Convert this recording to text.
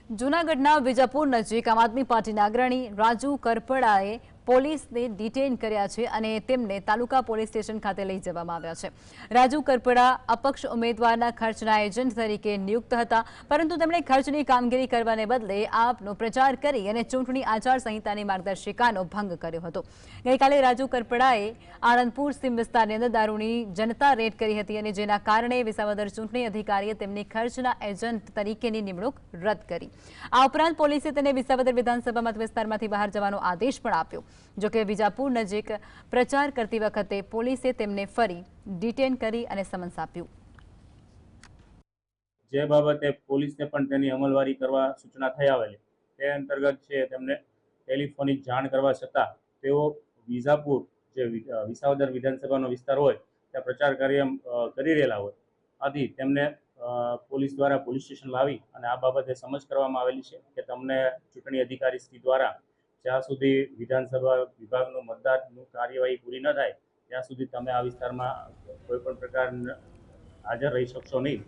જૂનાગઢના વિજાપુર નજીક આમ આદમી પાર્ટીના અગ્રણી રાજુ કરપડાએ પોલીસને ડિટેન કર્યા છે અને તેમને તાલુકા પોલીસ સ્ટેશન ખાતે લઈ જવામાં આવ્યા છે। રાજુ કરપડા અપક્ષ ઉમેદવારના ખર્ચના એજન્ટ તરીકે નિયુક્ત હતા, પરંતુ તેમણે ખર્ચની કામગીરી કરવાને બદલે આપનો પ્રચાર કરી અને ચૂંટણી આચાર સંહિતાની માર્ગદર્શિકાનો ભંગ કર્યો હતો। ગઈકાલે રાજુ કરપડાએ આણંદપુર સીમ વિસ્તારની અંદર દારૂની જનતા રેડ કરી હતી અને જેના કારણે વિસાવદર ચૂંટણી અધિકારીએ તેમની ખર્ચના એજન્ટ તરીકેની નિમણૂક રદ કરી। આ ઉપરાંત પોલીસે તેને વિસાવદર વિધાનસભા મત વિસ્તારમાંથી બહાર જવાનો આદેશ પણ આપ્યો। જોકે વિજાપુર નજીક પ્રચાર કરતી વખતે પોલીસે તેમને ફરી ડિટેન કરી અને સમન્સ આપ્યું। જે બાબતે પોલીસને પણ તેની અમલવારી કરવા સૂચના થઈ આવેલી તે અંતર્ગત છે તેમને ટેલિફોનિક જાણ કરવા છતાં તેઓ વિજાપુર જે વિસાવદર વિધાનસભાનો વિસ્તાર હોય ત્યાં પ્રચાર કાર્ય કરી રહેલા હોય, આથી તેમને પોલીસ દ્વારા પોલીસ સ્ટેશન લાવી અને આ બાબતે સમજ કરવામાં આવેલી છે કે તમને ચૂંટણી અધિકારી શ્રી દ્વારા જ્યાં સુધી વિધાનસભા વિભાગનું મતદાનનું કાર્યવાહી પૂરી ન થાય ત્યાં સુધી તમે આ વિસ્તારમાં કોઈ પણ પ્રકાર હાજર રહી શકશો નહીં।